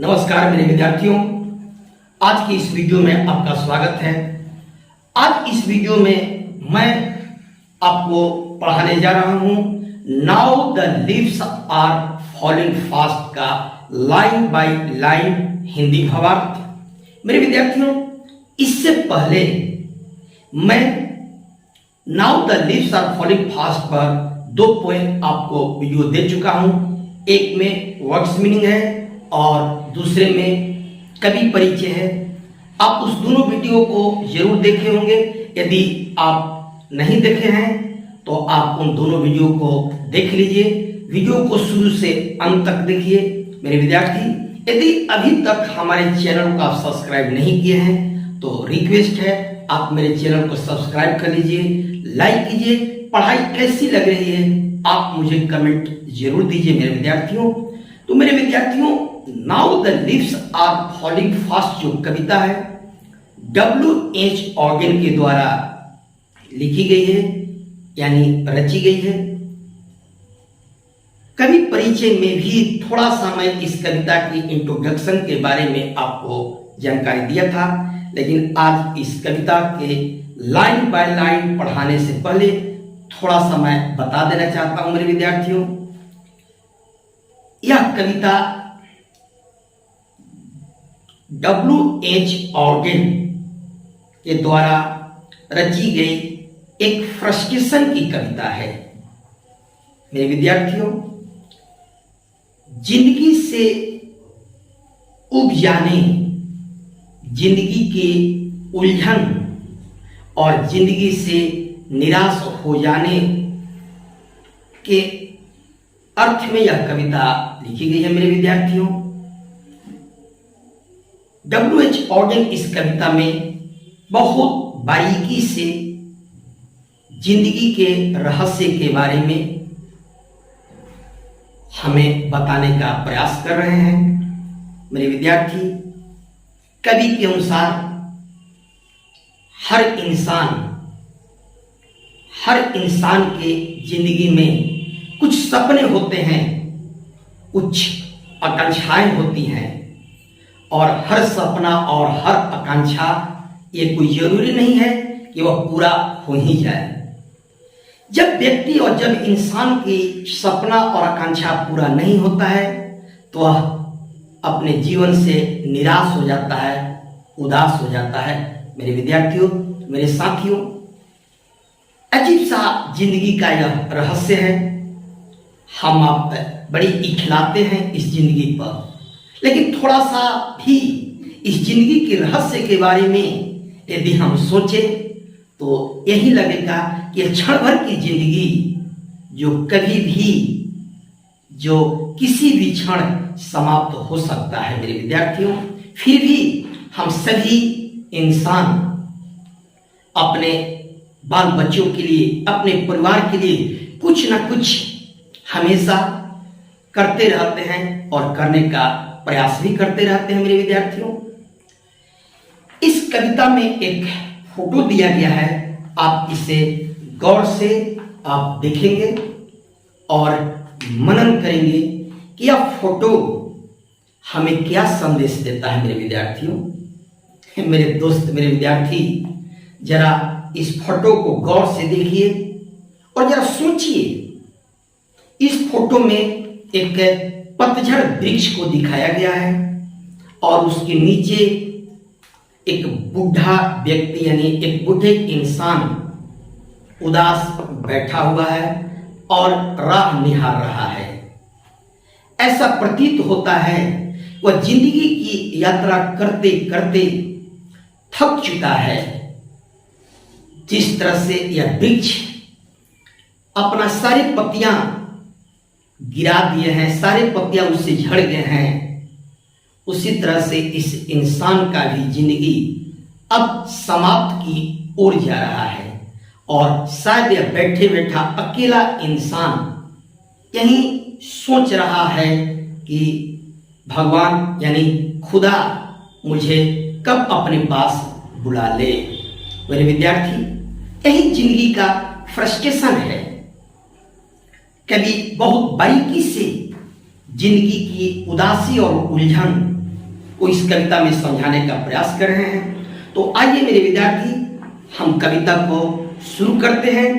नमस्कार मेरे विद्यार्थियों, आज की इस वीडियो में आपका स्वागत है। आज इस वीडियो में मैं आपको पढ़ाने जा रहा हूं now the leaves are falling fast का लाइन बाय लाइन हिंदी भावार्थ। मेरे विद्यार्थियों, इससे पहले मैं now the leaves are falling fast पर 2 पॉइंट आपको वीडियो दे चुका हूं। एक में वर्ड्स मीनिंग है और दूसरे में कवि परिचय है। आप उस दोनों वीडियो को जरूर देखे होंगे। यदि आप नहीं देखे हैं तो आप उन दोनों वीडियो को देख लीजिए। वीडियो को शुरू से अंत तक देखिए। मेरे विद्यार्थी, यदि अभी तक हमारे चैनल को आप सब्सक्राइब नहीं किए हैं तो रिक्वेस्ट है आप मेरे चैनल को सब्सक्राइब कर लीजिए, लाइक कीजिए। पढ़ाई कैसी लग रही है आप मुझे कमेंट जरूर दीजिए मेरे विद्यार्थियों। तो मेरे विद्यार्थियों, now the leaves are falling fast जो कविता है W.H. ऑर्गन के द्वारा लिखी गई है, यानी रची गई है। कवि परिचय में भी थोड़ा सा मैं इस कविता की इंट्रोडक्शन के बारे में आपको जानकारी दिया था, लेकिन आज इस कविता के लाइन बाय लाइन पढ़ाने से पहले थोड़ा सा मैं बता देना चाहता हूं मेरे विद्यार्थियों। यह कविता W.H. ऑर्गन के द्वारा रची गई एक फ्रस्ट्रेशन की कविता है। मेरे विद्यार्थियों, जिंदगी से उब जाने, जिंदगी के उलझन और जिंदगी से निराश हो जाने के अर्थ में यह कविता लिखी गई है। मेरे विद्यार्थियों, W.H. ऑर्गन इस कविता में बहुत बारीकी से जिंदगी के रहस्य के बारे में हमें बताने का प्रयास कर रहे हैं। मेरे विद्यार्थी, कवि के अनुसार हर इंसान के जिंदगी में कुछ सपने होते हैं, कुछ आकांक्षाएं होती हैं, और हर सपना और हर आकांक्षा ये कोई जरूरी नहीं है कि वह पूरा हो ही जाए। जब व्यक्ति और जब इंसान की सपना और आकांक्षा पूरा नहीं होता है तो वह अपने जीवन से निराश हो जाता है, उदास हो जाता है। मेरे विद्यार्थियों, मेरे साथियों, अजीब सा जिंदगी का यह रहस्य है। हम आप बड़ी इखलाते हैं इस जिंदगी पर, लेकिन थोड़ा सा भी इस जिंदगी के रहस्य के बारे में यदि हम सोचें तो यही लगेगा कि क्षण भर की जिंदगी जो कभी भी, जो किसी भी क्षण समाप्त हो सकता है। मेरे विद्यार्थियों, फिर भी हम सभी इंसान अपने बाल बच्चों के लिए, अपने परिवार के लिए कुछ ना कुछ हमेशा करते रहते हैं और करने का प्रयास भी करते रहते हैं। मेरे विद्यार्थियों, इस कविता में एक फोटो दिया गया है। आप इसे गौर से आप देखेंगे और मनन करेंगे कि यह फोटो हमें क्या संदेश देता है। मेरे विद्यार्थियों, मेरे दोस्त, मेरे विद्यार्थी, जरा इस फोटो को गौर से देखिए और जरा सोचिए। इस फोटो में एक पतझड़ वृक्ष को दिखाया गया है और उसके नीचे एक बूढ़ा व्यक्ति, यानी एक बूढ़े इंसान उदास बैठा हुआ है और राह निहार रहा है। ऐसा प्रतीत होता है वह जिंदगी की यात्रा करते करते थक चुका है। जिस तरह से यह वृक्ष अपना सारी पत्तियां गिरा दिए हैं, सारे पत्तियां उससे झड़ गए हैं, उसी तरह से इस इंसान का भी जिंदगी अब समाप्त की ओर जा रहा है। और शायद यह बैठे बैठा अकेला इंसान यही सोच रहा है कि भगवान यानी खुदा मुझे कब अपने पास बुला ले। मेरे विद्यार्थी, यही जिंदगी का फ्रस्ट्रेशन है। कभी बहुत बारीकी से जिंदगी की उदासी और उलझन को इस कविता में समझाने का प्रयास कर रहे हैं। तो आइए मेरे विद्यार्थी, हम कविता को शुरू करते हैं।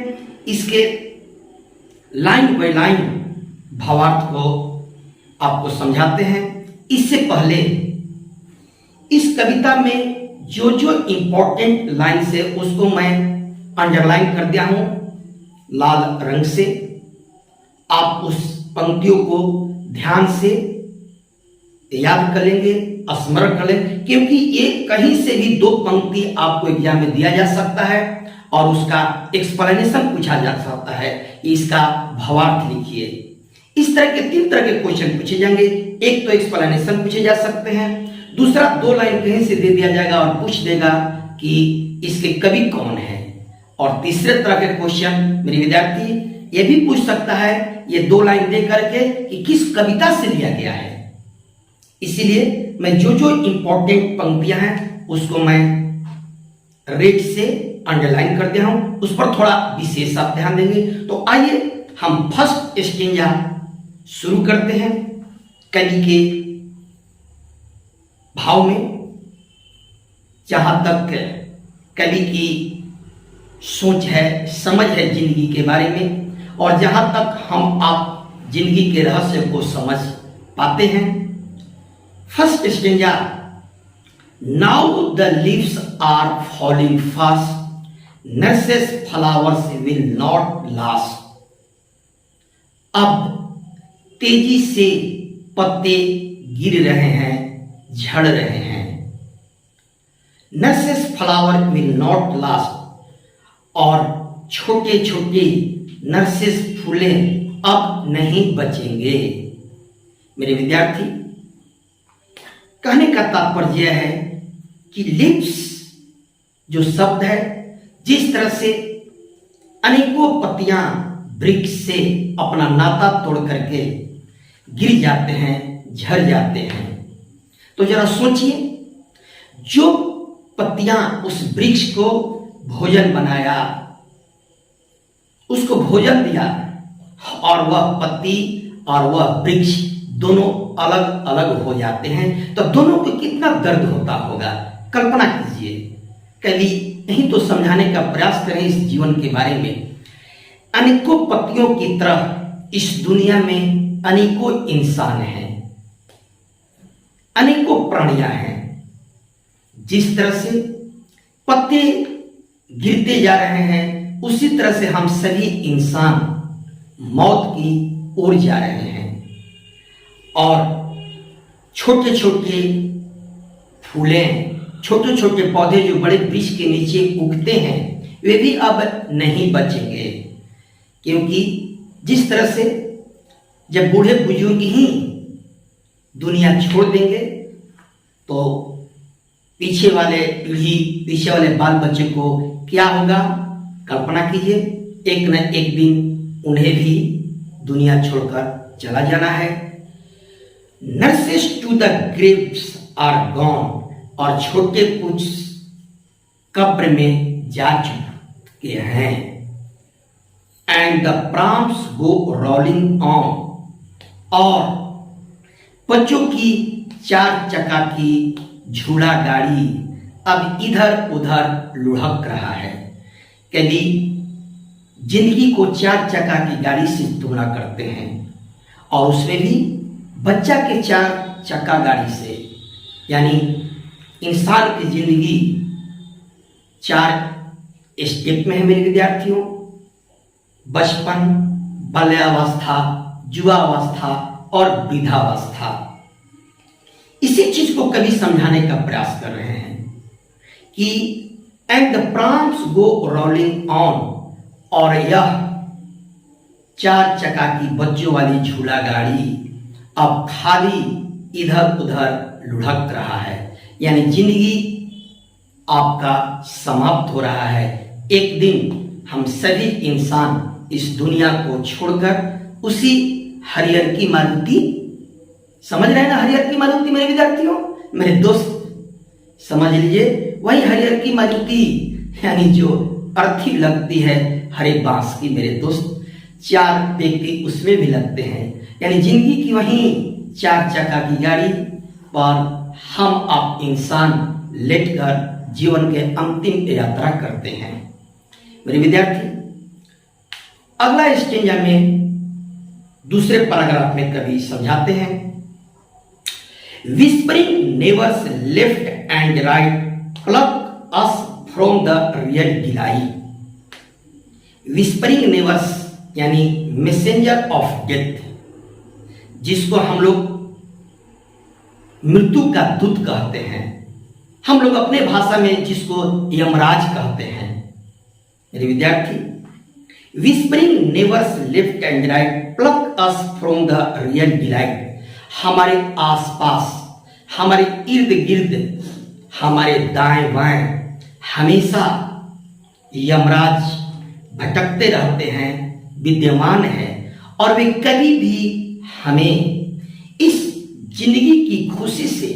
इसके लाइन बाय लाइन भावार्थ को आपको समझाते हैं। इससे पहले इस कविता में जो जो इंपॉर्टेंट लाइन है उसको मैं अंडरलाइन कर दिया हूं लाल रंग से। आप उस पंक्तियों को ध्यान से याद कर लेंगे, स्मरण कर लेंगे, क्योंकि ये कहीं से भी दो पंक्ति आपको एग्जाम में दिया जा सकता है और उसका एक्सप्लेनेशन पूछा जा सकता है। इसका भावार्थ लिखिए। इस तरह के 3 तरह के क्वेश्चन पूछे जाएंगे। एक तो एक्सप्लेनेशन पूछे जा सकते हैं, दूसरा 2 लाइन कहीं से दे दिया जाएगा और पूछ देगा कि इसके कवि कौन है, और तीसरे तरह के क्वेश्चन मेरे विद्यार्थी ये भी पूछ सकता है ये 2 लाइन दे करके कि किस कविता से लिया गया है। इसीलिए मैं जो जो इंपॉर्टेंट पंक्तियां हैं उसको मैं रेड से अंडरलाइन कर दिया हूं, उस पर थोड़ा विशेष आप ध्यान देंगे। तो आइए हम फर्स्ट स्टेंजा शुरू करते हैं कवि के भाव में। जहां तक कवि की सोच है, समझ है जिंदगी के बारे में, और जहां तक हम आप जिंदगी के रहस्य को समझ पाते हैं। First stanza, now the leaves are falling fast, nurses flowers will not last. अब तेजी से पत्ते गिर रहे हैं, झड़ रहे हैं। Nurses flower will not last, और छोटे छोटे नर्सेस फूलें अब नहीं बचेंगे। मेरे विद्यार्थी, कहने का तात्पर्य है कि लिप्स जो शब्द है, जिस तरह से अनेकों पत्तियां वृक्ष से अपना नाता तोड़ करके गिर जाते हैं, झड़ जाते हैं, तो जरा सोचिए, जो पत्तियां उस वृक्ष को भोजन बनाया, उसको भोजन दिया, और वह पत्ती और वह वृक्ष दोनों अलग अलग हो जाते हैं, तो दोनों को कितना दर्द होता होगा। कल्पना कीजिए। कवि यही तो समझाने का प्रयास करें इस जीवन के बारे में। अनेकों पत्तियों की तरह इस दुनिया में अनेकों इंसान हैं, अनेकों प्राणियां हैं। जिस तरह से पत्ते गिरते जा रहे हैं, उसी तरह से हम सभी इंसान मौत की ओर जा रहे हैं, और छोटे छोटे फूलें, छोटे छोटे पौधे जो बड़े वृक्ष के नीचे उगते हैं, वे भी अब नहीं बचेंगे। क्योंकि जिस तरह से जब बूढ़े बुजुर्ग ही दुनिया छोड़ देंगे, तो पीछे वाले पीढ़ी, पीछे वाले बाल बच्चे को क्या होगा। कल्पना कीजिए, एक न एक दिन उन्हें भी दुनिया छोड़कर चला जाना है। Nurses to the graves are gone, और छोटे कुछ कब्र में जा चुके हैं। And the prams go rolling on, और बच्चों की 4 चक्का की झूला गाड़ी अब इधर उधर लुढ़क रहा है। कभी जिंदगी को 4 चक्का की गाड़ी से तुलना करते हैं, और उसमें भी बच्चा के 4 चक्का गाड़ी से, यानी इंसान की जिंदगी 4 स्टेप में है मेरे विद्यार्थियों। बचपन, बाल्यावस्था, युवावस्था और वृद्धावस्था। इसी चीज को कवि समझाने का प्रयास कर रहे हैं कि and the prams go rolling on, और यह 4 चक्का की बच्चों वाली झूला गाड़ी अब खाली इधर उधर लुढ़क रहा है, यानी जिंदगी आपका समाप्त हो रहा है। एक दिन हम सभी इंसान इस दुनिया को छोड़कर उसी हरियर की मारुति, समझ रहे हैं ना, हरियर की मारुति मेरे विद्यार्थियों, मेरे दोस्त समझ लीजिए, वही हरियर की मारुति, यानी जो अर्थी लगती है हरे बांस की मेरे दोस्त, 4 व्यक्ति उसमें भी लगते हैं, यानी जिंदगी की वही 4 चक्का की गाड़ी पर हम आप इंसान लेटकर जीवन के अंतिम यात्रा करते हैं। मेरे विद्यार्थी, अगला स्टेंजा में दूसरे पैराग्राफ में कवि समझाते हैं, whispering neighbours left and right pluck us from the real delight. Whispering neighbours यानी मैसेंजर ऑफ डेथ, जिसको हम लोग मृत्यु का दूत कहते हैं, हम लोग अपने भाषा में जिसको यमराज कहते हैं। मेरे विद्यार्थी, whispering neighbours left and right pluck us from the real delight. हमारे आसपास, हमारे इर्द गिर्द, हमारे दाएं बाएं हमेशा यमराज भटकते रहते हैं, विद्यमान है, और वे कभी भी हमें इस जिंदगी की खुशी से,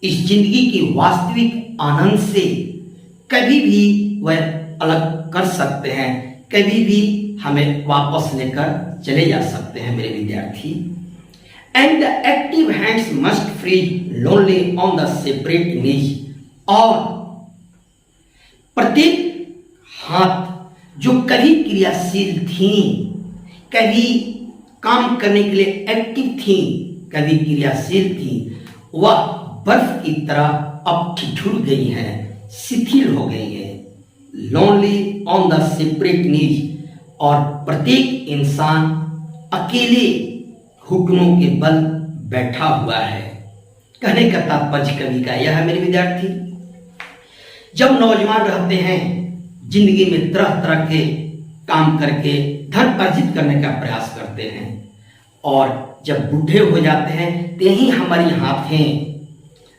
इस जिंदगी की वास्तविक आनंद से कभी भी वह अलग कर सकते हैं, कभी भी हमें वापस लेकर चले जा सकते हैं। मेरे विद्यार्थी, and the active hands must free lonely on the separate knees. और प्रत्येक हाथ जो कभी क्रियाशील थी, कभी काम करने के लिए एक्टिव थी, कभी क्रियाशील थी, वह बर्फ की तरह अब ठिठुर गई हैं, शिथिल हो गई हैं। Lonely on the separate knees, और प्रत्येक इंसान अकेले घुटनों के बल बैठा हुआ है। कहने का तात्पर्य कवि का यह है मेरे विद्यार्थी, जब नौजवान रहते हैं, जिंदगी में तरह तरह के काम करके धन अर्जित करने का प्रयास करते हैं, और जब बूढ़े हो जाते हैं तो यही हमारी हाथें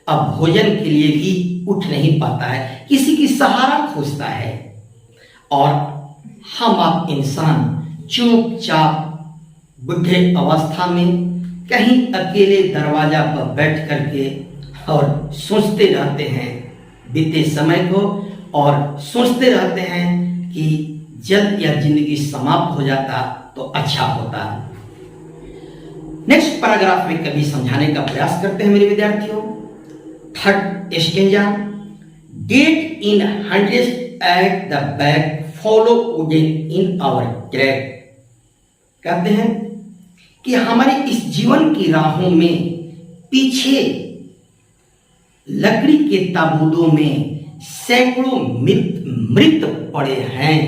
अब भोजन के लिए भी उठ नहीं पाता है, किसी की सहारा खोजता है, और हम आप इंसान चुपचाप बुढ़े अवस्था में कहीं अकेले दरवाजा पर बैठ करके और सोचते रहते हैं बीते समय को, और सोचते रहते हैं कि जल्द यह जिंदगी समाप्त हो जाता तो अच्छा होता। नेक्स्ट पैराग्राफ में कवि समझाने का प्रयास करते हैं मेरे विद्यार्थियों, third stanza, date in hundreds at the back follow wooden in our track. कहते हैं कि हमारे इस जीवन की राहों में पीछे लकड़ी के ताबूतों में सैकड़ों मृत पड़े हैं।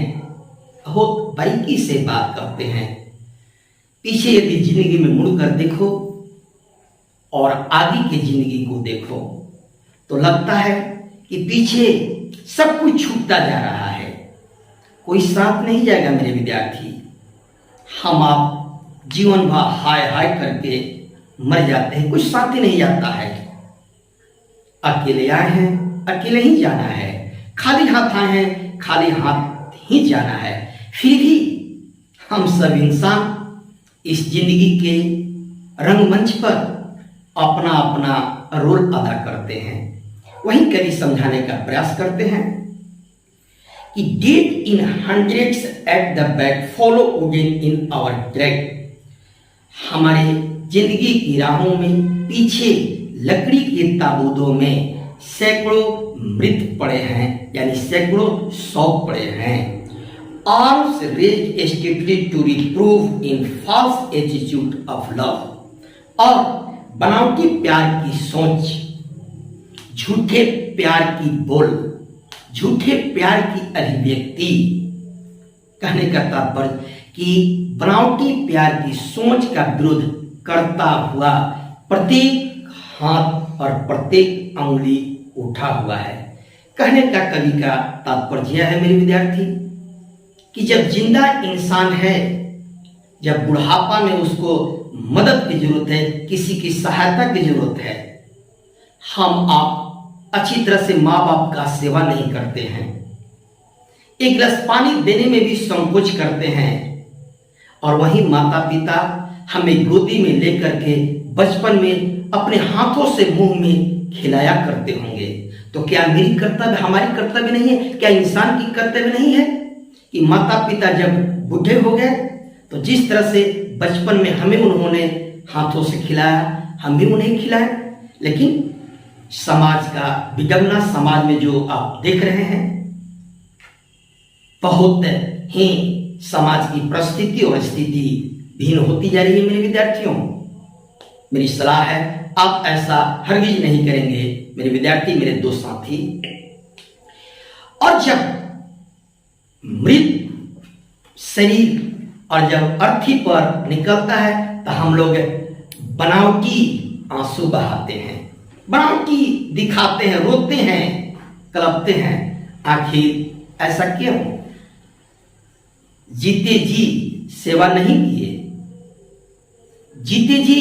बहुत बारीकी से बात करते हैं। पीछे यदि जिंदगी में मुड़कर देखो और आगे की जिंदगी को देखो तो लगता है कि पीछे सब कुछ छूटता जा रहा है, कोई साथ नहीं जाएगा। मेरे विद्यार्थी, हम आप जीवन भर हाय हाय करके मर जाते हैं, कुछ साथ ही नहीं जाता है। अकेले आए हैं, अकेले ही जाना है, खाली हाथ आए हैं, खाली हाथ ही जाना है। फिर भी हम सब इंसान इस जिंदगी के रंगमंच पर अपना अपना रोल अदा करते हैं। वहीं कवि समझाने का प्रयास करते हैं कि date in hundreds at the back follow wooden in our track. हमारे जिंदगी की राहों में पीछे लकड़ी के ताबूतों में सैकड़ों मृत पड़े हैं, यानी सैकड़ों शव पड़े हैं। Arms raised steadily to reprove in false attitude of love. और बनावटी प्यार की सोच, झूठे प्यार की बोल, झूठे प्यार की अभिव्यक्ति। कहने का तात्पर्य कि बनावटी प्यार की सोच का विरोध करता हुआ प्रत्येक हाथ और प्रत्येक अंगुली उठा हुआ है। कहने का कवि का तात्पर्य यह है मेरे विद्यार्थी कि जब जिंदा इंसान है, जब बुढ़ापा में उसको मदद की जरूरत है, किसी की सहायता की जरूरत है, हम आप अच्छी तरह से माँ बाप का सेवा नहीं करते हैं, एक गिलास पानी देने में भी संकोच करते हैं, और वहीं माता पिता हमें गोदी में लेकर के बचपन में अपने हाथों से मुंह में खिलाया करते होंगे। तो क्या मेरी कर्तव्य, हमारी कर्तव्य नहीं है? क्या इंसान की कर्तव्य नहीं है कि माता पिता जब बूढ़े हो गए तो जिस तरह से बचपन में हमें उन्होंने हाथों से खिलाया, हम भी उन्हें खिलाएं। लेकिन समाज का विडंबना समाज में जो आप देख रहे हैं, बहुत ही समाज की परिस्थिति और स्थिति भिन्न होती जा रही है। मेरे विद्यार्थियों, मेरी सलाह है आप ऐसा हरगिज नहीं करेंगे मेरे विद्यार्थी, मेरे दोस्त साथी। और जब मृत शरीर और जब अर्थी पर निकलता है तो हम लोग बनावटी आंसू बहाते हैं, बनावटी दिखाते हैं, रोते हैं, कलपते हैं। आखिर ऐसा क्यों? जीते जी सेवा नहीं किए, जीते जी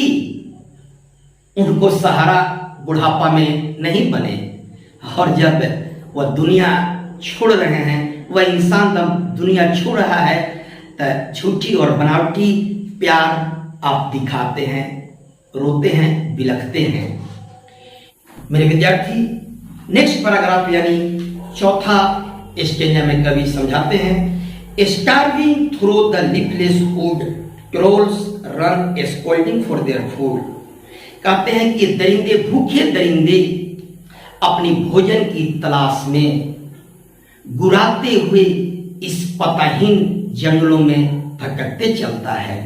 उनको सहारा बुढ़ापा में नहीं बने, और जब वह दुनिया छोड़ रहे हैं, वह इंसान जब दुनिया छोड़ रहा है तो झूठी और बनावटी प्यार आप दिखाते हैं, रोते हैं, बिलखते हैं। मेरे विद्यार्थी, नेक्स्ट पैराग्राफ यानी चौथा स्टेंजा में कवि समझाते हैं, starving through the leafless wood trolls run scolding for their food. कहते हैं कि दरिंदे, भूखे दरिंदे अपनी भोजन की तलाश में गुराते हुए इस पताहीन जंगलों में भटकते चलता है।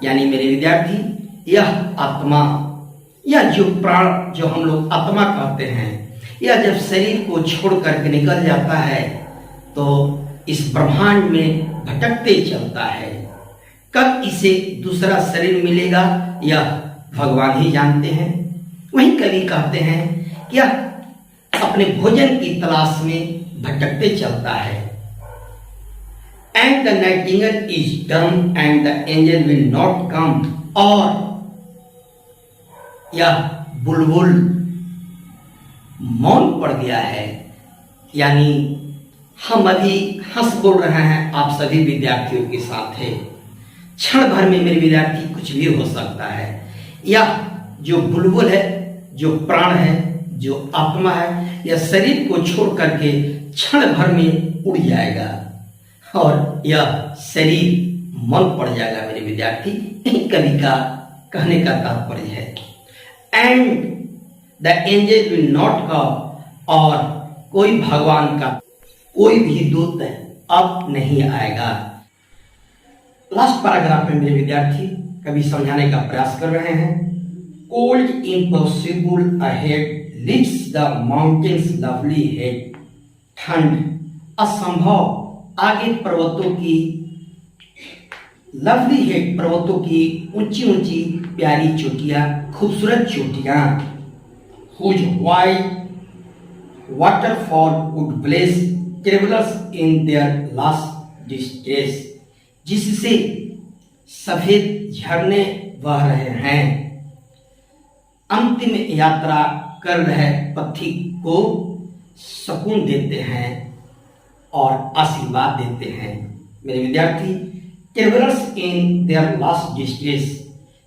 यानी मेरे विद्यार्थी, यह आत्मा, यह जो प्राण जो हम लोग आत्मा कहते हैं, यह जब शरीर को छोड़ करके निकल जाता है तो इस ब्रह्मांड में भटकते चलता है। कब इसे दूसरा शरीर मिलेगा यह भगवान ही जानते हैं। वहीं कवि कहते हैं कि यह अपने भोजन की तलाश में भटकते चलता है। And the Nightingale is dumb and the angel will not come. और यह बुलबुल मौन पड़ गया है। यानी हम अभी हंस बोल रहे हैं आप सभी विद्यार्थियों के साथ है, क्षण भर में मेरे विद्यार्थी कुछ भी हो सकता है। यह जो बुलबुल है, जो प्राण है, जो आत्मा है, यह शरीर को छोड़ करके क्षण भर में उड़ जाएगा और यह शरीर मौन पड़ जाएगा मेरे विद्यार्थी। कवि का कहने का तात्पर्य है and the angel will not come. और कोई भगवान का कोई भी दूत अब नहीं आएगा। लास्ट पैराग्राफ में मेरे विद्यार्थी कवि समझाने का प्रयास कर रहे हैं, cold impossible ahead lifts the mountains lovely head. ठंड असंभव आगे पर्वतों की लवली हेड, पर्वतों की ऊंची ऊंची प्यारी चोटियां, खूबसूरत चोटियां, whose white waterfall would bless travellers in their last distress. जिससे सफेद झरने बह रहे हैं, अंतिम यात्रा कर रहे पथिक को सुकून देते हैं और आशीर्वाद देते हैं। मेरे विद्यार्थी, travellers in their last distress,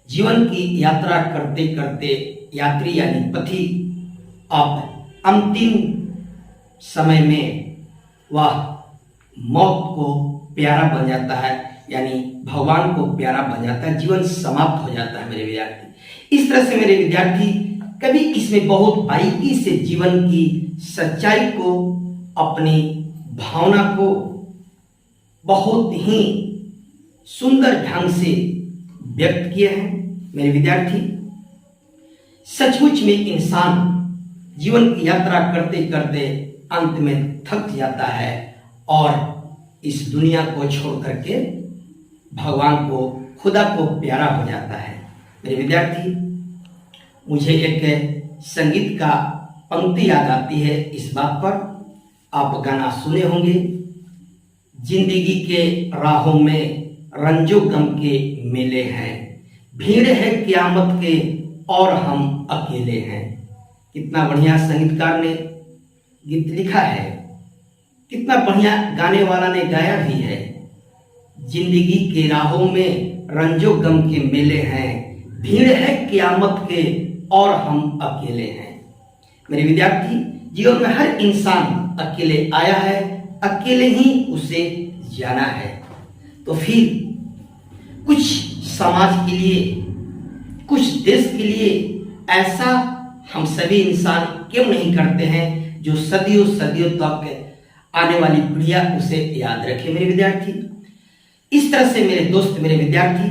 जीवन की यात्रा करते करते यात्री यानी पथी अब अंतिम समय में वह मौत को प्यारा बन जाता है, यानी भगवान को प्यारा बन जाता है, जीवन समाप्त हो जाता है मेरे विद्यार्थी। इस तरह से मेरे विद्यार्थी कभी इसमें बहुत बारीकी से जीवन की सच्चाई को, अपनी भावना को बहुत ही सुंदर ढंग से व्यक्त किए हैं मेरे विद्यार्थी। सचमुच में इंसान जीवन की यात्रा करते करते अंत में थक जाता है और इस दुनिया को छोड़ करके भगवान को, खुदा को प्यारा हो जाता है। मेरे विद्यार्थी, मुझे एक संगीत का पंक्ति याद आती है इस बात पर, आप गाना सुने होंगे, जिंदगी के राहों में रंजो गम के मेले हैं, भीड़ है क़यामत के और हम अकेले हैं। कितना बढ़िया संगीतकार ने गीत लिखा है, कितना बढ़िया गाने वाला ने गाया भी है। जिंदगी के राहों में रंजो गम के मेले हैं, भीड़ है क़यामत के और हम अकेले हैं। मेरे विद्यार्थी, जीवन में हर इंसान अकेले आया है, अकेले ही उसे जाना है। तो फिर कुछ समाज के लिए, कुछ देश के लिए ऐसा हम सभी इंसान क्यों नहीं करते हैं, जो सदियों सदियों तक आने वाली पीढ़ियां उसे याद रखे मेरे विद्यार्थी। इस तरह से मेरे दोस्त, मेरे विद्यार्थी,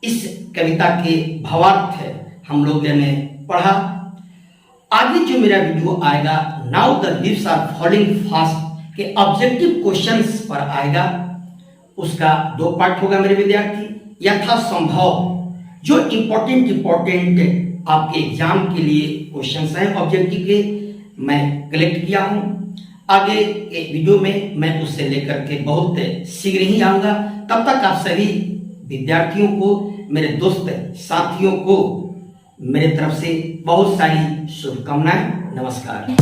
इस कविता के भावार्थ हम लोग ने पढ़ा। आगे जो मेरा वीडियो आएगा, now the leaves are falling fast के ऑब्जेक्टिव क्वेश्चंस पर आएगा। उसका 2 पार्ट होगा मेरे विद्यार्थी। यथासंभव जो इंपॉर्टेंट आपके एग्जाम के लिए क्वेश्चंस हैं ऑब्जेक्टिव के, मैं कलेक्ट किया हूं। आगे के वीडियो में मैं उससे लेकर के बहुत शीघ्र ही आऊंगा। तब तक आप सभी विद्यार्थियों को, मेरे दोस्त साथियों को मेरे तरफ से बहुत सारी शुभकामनाएं। नमस्कार।